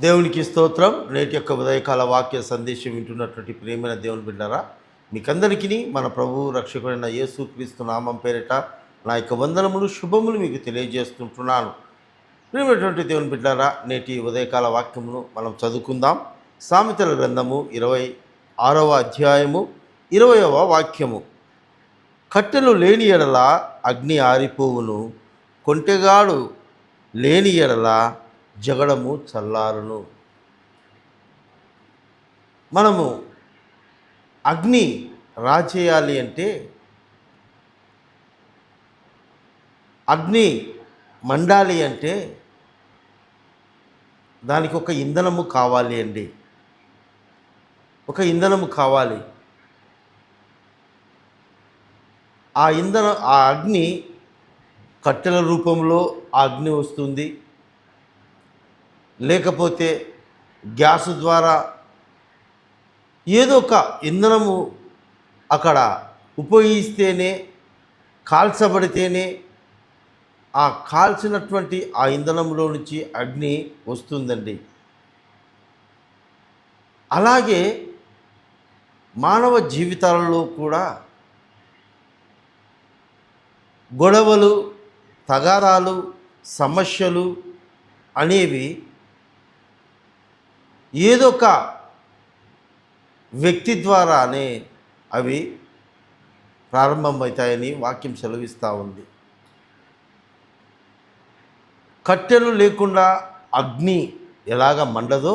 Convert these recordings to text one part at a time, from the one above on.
దేవునికి స్తోత్రం. నేటి యొక్క ఉదయకాల వాక్య సందేశం వింటున్నటువంటి ప్రియమైన దేవుని బిడ్డరా, మీకందరికీ మన ప్రభువు రక్షకుడైన యేసుక్రీస్తు నామం పేరిట నా యొక్క వందనములు శుభములు మీకు తెలియజేస్తుంటున్నాను. ప్రియమైనటువంటి దేవుని బిడ్డరా, నేటి ఉదయకాల వాక్యమును మనం చదువుకుందాం. సామెతల గ్రంథము 26వ అధ్యాయము 20వ వాక్యము. కట్టెలు లేని ఎడల అగ్ని ఆరిపోవును, కొంటెగాడు లేని ఎడల జగడము చల్లారును. మనము అగ్ని రాచేయాలి అంటే, అగ్ని మండాలి అంటే దానికి ఒక ఇంధనము కావాలి అండి. ఒక ఇంధనము కావాలి. ఆ అగ్ని కట్టెల రూపంలో ఆ అగ్ని వస్తుంది, లేకపోతే గ్యాసు ద్వారా ఏదో ఒక ఇంధనము అక్కడ ఉపయోగిస్తేనే, కాల్చబడితేనే ఆ కాల్చినటువంటి ఆ ఇంధనంలో నుంచి అగ్ని వస్తుందండి. అలాగే మానవ జీవితాలలో కూడా గొడవలు, తగారాలు, సమస్యలు అనేవి ఏదో ఒక వ్యక్తి ద్వారానే అవి ప్రారంభమవుతాయని వాక్యం సెలవిస్తూ ఉంది. కట్టెలు లేకుండా అగ్ని ఎలాగ మండదో,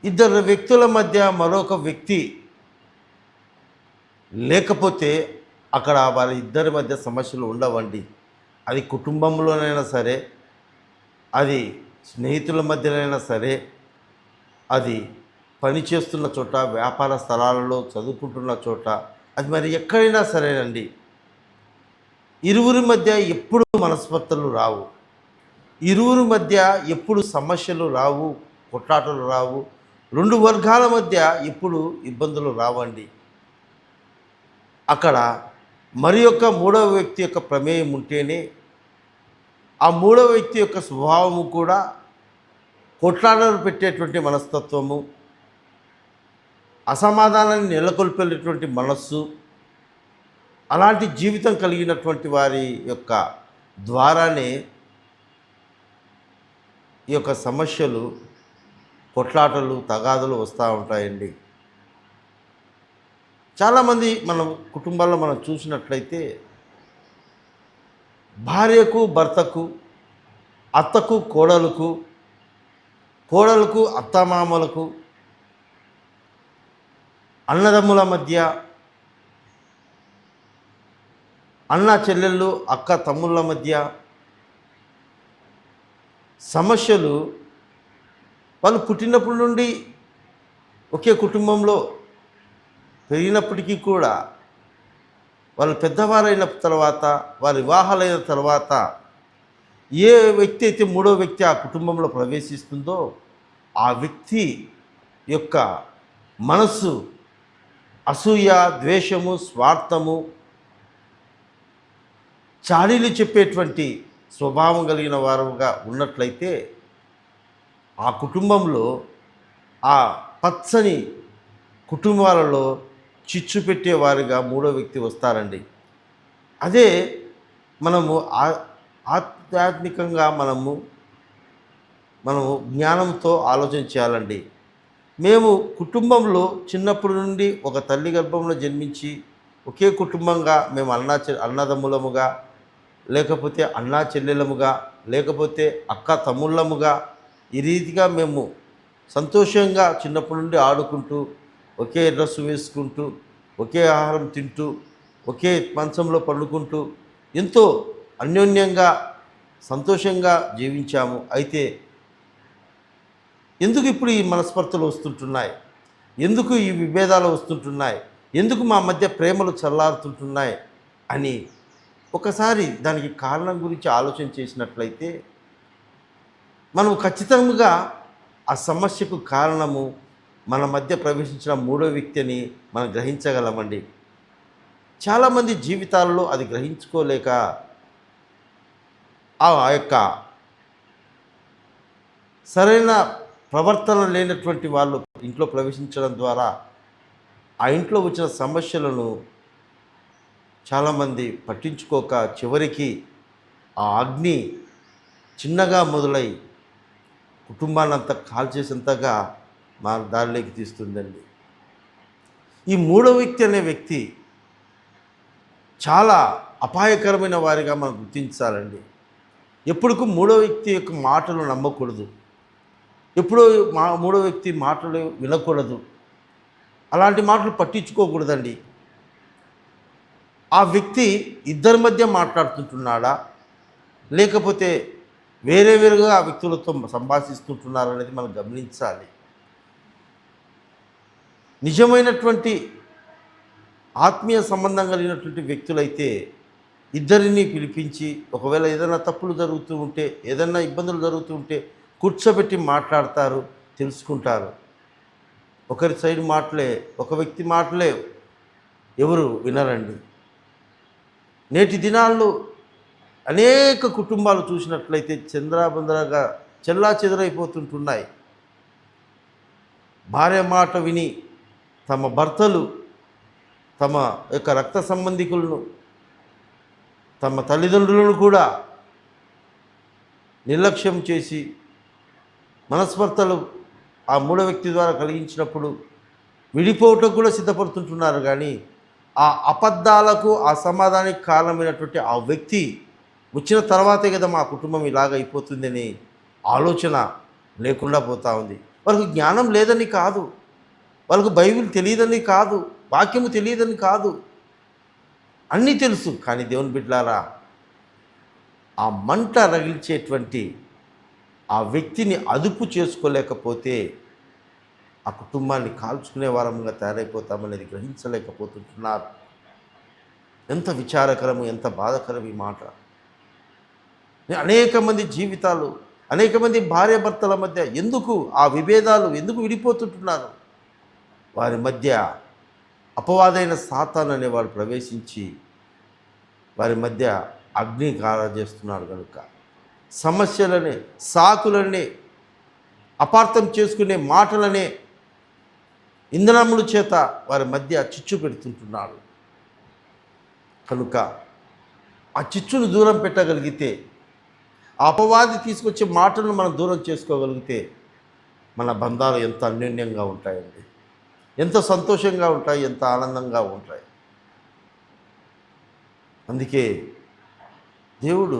ఇద్దరు వ్యక్తుల మధ్య మరొక వ్యక్తి లేకపోతే అక్కడ వారి ఇద్దరి మధ్య సమస్యలు ఉండవండి. అది కుటుంబంలోనైనా సరే, అది స్నేహితుల మధ్యనైనా సరే, అది పనిచేస్తున్న చోట, వ్యాపార స్థలాలలో, చదువుకుంటున్న చోట, అది మరి ఎక్కడైనా సరేనండి. ఇరువురి మధ్య ఎప్పుడు మనస్పర్ధలు రావు, ఇరువురి మధ్య ఎప్పుడు సమస్యలు రావు, కొట్లాటలు రావు, రెండు వర్గాల మధ్య ఎప్పుడు ఇబ్బందులు రావండి. అక్కడ మరి యొక్క మూడవ వ్యక్తి యొక్క ప్రమేయం ఉంటేనే, ఆ మూడవ వ్యక్తి యొక్క స్వభావము కూడా కొట్లాటలు పెట్టేటువంటి మనస్తత్వము, అసమాధానాన్ని నెలకొల్పేటటువంటి మనస్సు, అలాంటి జీవితం కలిగినటువంటి వారి యొక్క ద్వారానే ఈ యొక్క సమస్యలు, కొట్లాటలు, తగాదులు వస్తూ ఉంటాయండి. చాలామంది మనం కుటుంబాల్లో మనం చూసినట్లయితే భార్యకు భర్తకు, అత్తకు కోడలకు, కోడలకు అత్తమామలకు, అన్నదమ్ముల మధ్య, అన్న చెల్లెళ్ళు, అక్క తమ్ముళ్ళ మధ్య సమస్యలు వాళ్ళు పుట్టినప్పటి నుండి ఒకే కుటుంబంలో పెరిగినప్పటికీ కూడా వాళ్ళు పెద్దవారైన తర్వాత, వారి వివాహాలైన తర్వాత ఏ వ్యక్తి అయితే మూడో వ్యక్తి ఆ కుటుంబంలో ప్రవేశిస్తుందో ఆ వ్యక్తి యొక్క మనస్సు అసూయ, ద్వేషము, స్వార్థము, చాడీలు చెప్పేటువంటి స్వభావం కలిగిన వారుగా ఉన్నట్లయితే ఆ కుటుంబంలో, ఆ పచ్చని కుటుంబాలలో చిచ్చు పెట్టేవారిగా మూడో వ్యక్తి వస్తారండి. అదే మనము ఆధ్యాత్మికంగా మనము జ్ఞానంతో ఆలోచన చేయాలండి. మేము కుటుంబంలో చిన్నప్పటి నుండి ఒక తల్లి గర్భంలో జన్మించి ఒకే కుటుంబంగా మేము అన్నదమ్ములముగా, లేకపోతే అన్నా చెల్లెలముగా, లేకపోతే అక్క తమ్ముళ్ళముగా, ఈ రీతిగా మేము సంతోషంగా చిన్నప్పటి నుండి ఆడుకుంటూ, ఒకే డ్రెస్సు వేసుకుంటూ, ఒకే ఆహారం తింటూ, ఒకే మంచంలో పండుకుంటూ ఎంతో అన్యోన్యంగా సంతోషంగా జీవించాము. అయితే ఎందుకు ఇప్పుడు ఈ మనస్పర్ధలు వస్తుంటున్నాయి? ఎందుకు ఈ విభేదాలు వస్తుంటున్నాయి? ఎందుకు మా మధ్య ప్రేమలు చల్లారుతుంటున్నాయి అని ఒకసారి దానికి కారణం గురించి ఆలోచన చేసినట్లయితే మనం ఖచ్చితంగా ఆ సమస్యకు కారణము మన మధ్య ప్రవేశించిన మూడో వ్యక్తి అని మనం గ్రహించగలమండి. చాలామంది జీవితాల్లో అది గ్రహించుకోలేక ఆ యొక్క సరైన ప్రవర్తన లేనటువంటి వాళ్ళు ఇంట్లో ప్రవేశించడం ద్వారా ఆ ఇంట్లో వచ్చిన సమస్యలను చాలామంది పట్టించుకోక చివరికి ఆ అగ్ని చిన్నగా మొదలై కుటుంబాన్ని అంతా కాల్చేసేంతగా మా దారిలోకి తీస్తుందండి. ఈ మూడో వ్యక్తి అనే వ్యక్తి చాలా అపాయకరమైన వారిగా మనం గుర్తించాలండి. ఎప్పుడుకు మూడో వ్యక్తి యొక్క మాటలు నమ్మకూడదు, ఎప్పుడో మూడో వ్యక్తి మాటలు వినకూడదు, అలాంటి మాటలు పట్టించుకోకూడదండి. ఆ వ్యక్తి ఇద్దరి మధ్య మాట్లాడుతుంటున్నాడా, లేకపోతే వేరే వేరుగా ఆ వ్యక్తులతో సంభాషిస్తుంటున్నారనేది మనం గమనించాలి. నిజమైనటువంటి ఆత్మీయ సంబంధం కలిగినటువంటి వ్యక్తులైతే ఇద్దరిని పిలిపించి, ఒకవేళ ఏదైనా తప్పులు జరుగుతూ ఉంటే, ఏదైనా ఇబ్బందులు జరుగుతూ ఉంటే కూర్చోబెట్టి మాట్లాడతారు, తెలుసుకుంటారు. ఒకరి సైడ్ మాటలే, ఒక వ్యక్తి మాటలే ఎవరు వినరండి. నేటి దినాల్లో అనేక కుటుంబాలు చూసినట్లయితే చంద్రాబందరగా చెల్లా చెదరైపోతుంటున్నాయి. భార్య మాట విని తమ భర్తలు తమ యొక్క రక్త సంబంధికులను, తమ తల్లిదండ్రులను కూడా నిర్లక్ష్యం చేసి మనస్పర్ధలు ఆ మూడో వ్యక్తి ద్వారా కలిగించినప్పుడు విడిపోవటం కూడా సిద్ధపడుతుంటున్నారు. కానీ ఆ అబద్ధాలకు అసమాధానానికి కారణమైనటువంటి ఆ వ్యక్తి వచ్చిన తర్వాతే కదా మా కుటుంబం ఇలాగ అయిపోతుందని ఆలోచన లేకుండా పోతూ ఉంది. వాళ్ళకు జ్ఞానం లేదని కాదు, వాళ్ళకు బైబిల్ తెలియదని కాదు, వాక్యము తెలియదని కాదు, అన్నీ తెలుసు. కానీ దేవుని బిడ్డలారా, ఆ మంట రగిల్చేటువంటి ఆ వ్యక్తిని అదుపు చేసుకోలేకపోతే ఆ కుటుంబాన్ని కాల్చుకునే వారంగా తయారైపోతామనేది గ్రహించలేకపోతుంటున్నారు. ఎంత విచారకరము, ఎంత బాధాకరం ఈ మాట. అనేక మంది జీవితాలు, అనేక మంది భార్యాభర్తల మధ్య ఎందుకు ఆ విభేదాలు, ఎందుకు విడిపోతుంటున్నారు? వారి మధ్య అపవాదైన సాతాను అనేవాడు ప్రవేశించి వారి మధ్య అగ్ని కారజేస్తున్నాడు. కనుక సమస్యలనే, సాకులనే, అపార్థం చేసుకునే మాటలనే ఇంధనముల చేత వారి మధ్య చిచ్చు పెడుతుంటున్నాడు. కనుక ఆ చిచ్చును దూరం పెట్టగలిగితే, ఆ అపవాది తీసుకొచ్చే మాటలను మనం దూరం చేసుకోగలిగితే మన బంధాలు ఎంత అన్యోన్యంగా ఉంటాయండి, ఎంత సంతోషంగా ఉంటాయి, ఎంత ఆనందంగా ఉంటాయి. అందుకే దేవుడు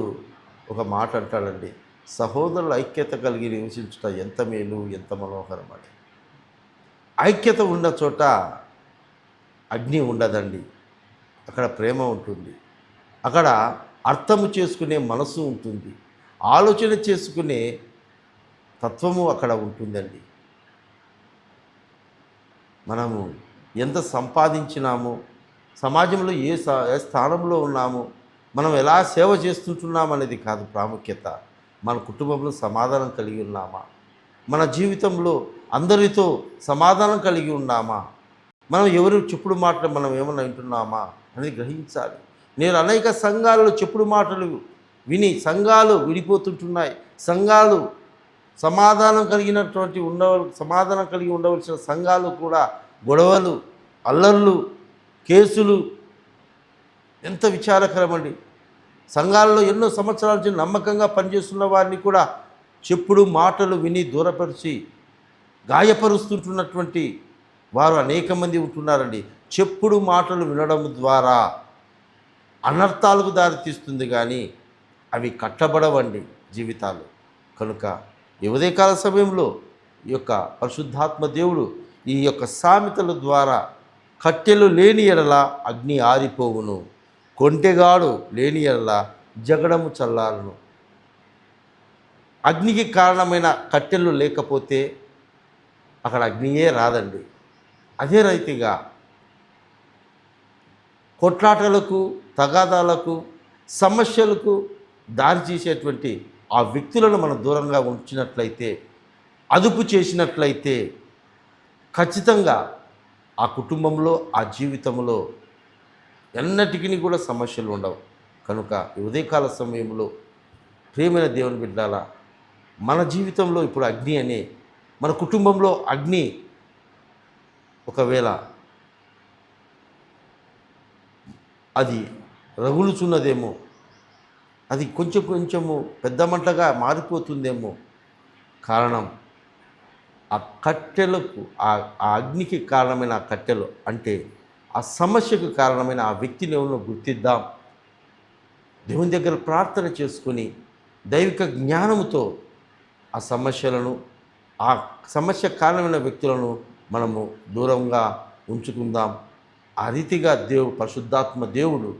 ఒక మాట అంటాడండి, సహోదరుల ఐక్యత కలిగి నివసించుట ఎంత మేలు, ఎంత మనోహరం అని. ఐక్యత ఉన్న చోట అగ్ని ఉండదండి, అక్కడ ప్రేమ ఉంటుంది, అక్కడ అర్థము చేసుకునే మనసు ఉంటుంది, ఆలోచన చేసుకునే తత్వము అక్కడ ఉంటుందండి. మనము ఎంత సంపాదించినాము, సమాజంలో ఏ స్థానంలో ఉన్నాము, మనం ఎలా సేవ చేస్తుంటున్నాం అనేది కాదు ప్రాముఖ్యత. మన కుటుంబంలో సమాధానం కలిగి ఉన్నామా, మన జీవితంలో అందరితో సమాధానం కలిగి ఉన్నామా, మనం ఎవరు చెప్పుడు మాటలు మనం ఏమన్నా వింటున్నామా అనేది గ్రహించాలి. నేను అనేక సంఘాలలో చెప్పుడు మాటలు విని సంఘాలు విడిపోతుంటున్నాయి. సంఘాలు సమాధానం కలిగి ఉండవలసిన సంఘాలు కూడా గొడవలు, అల్లర్లు, కేసులు. ఎంత విచారకరమండి. సంఘాలలో ఎన్నో సంవత్సరాల నుంచి నమ్మకంగా పనిచేస్తున్న వారిని కూడా చెప్పుడు మాటలు విని దూరపరిచి గాయపరుస్తుంటున్నటువంటి వారు అనేక మంది ఉంటున్నారండి. చెప్పుడు మాటలు వినడం ద్వారా అనర్థాలకు దారితీస్తుంది, కానీ అవి కట్టబడవండి జీవితాలు. కనుక ఈ ఉదయకాల సమయంలో ఈ యొక్క పరిశుద్ధాత్మ దేవుడు ఈ యొక్క సామెతల ద్వారా కట్టెలు లేని ఎడల అగ్ని ఆరిపోవును, కొంటెగాడు లేని ఎడల జగడము చల్లారును. అగ్నికి కారణమైన కట్టెలు లేకపోతే అక్కడ అగ్నియే రాదండి. అదే రీతిగా కొట్లాటలకు, తగాదాలకు, సమస్యలకు దారి చేసేటువంటి ఆ వ్యక్తులను మనం దూరంగా ఉంచినట్లయితే, అదుపు చేసినట్లయితే ఖచ్చితంగా ఆ కుటుంబంలో, ఆ జీవితంలో ఎన్నటికీ కూడా సమస్యలు ఉండవు. కనుక ఈ ఉదయకాల సమయంలో ప్రియమైన దేవుని బిడ్డలారా, మన జీవితంలో ఇప్పుడు అగ్ని అనే మన కుటుంబంలో అగ్ని ఒకవేళ అది రగులుచున్నదేమో, అది కొంచెం కొంచెము పెద్ద మంటగా మారిపోతుందేమో. కారణం ఆ కట్టెలకు, ఆ అగ్నికి కారణమైన ఆ కట్టెలు అంటే ఆ సమస్యకు కారణమైన ఆ వ్యక్తిని ఎవరినో గుర్తిద్దాం. దేవుని దగ్గర ప్రార్థన చేసుకొని దైవిక జ్ఞానముతో ఆ సమస్యలను, ఆ సమస్య కారణమైన వ్యక్తులను మనము దూరంగా ఉంచుకుందాం. ఆ రీతిగా పరిశుద్ధాత్మ దేవుడు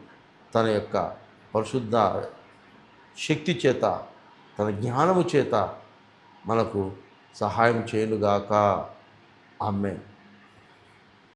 తన యొక్క పరిశుద్ధ శక్తి చేత, తన జ్ఞానము చేత మనకు సహాయం చేయునుగాక. ఆమేన్.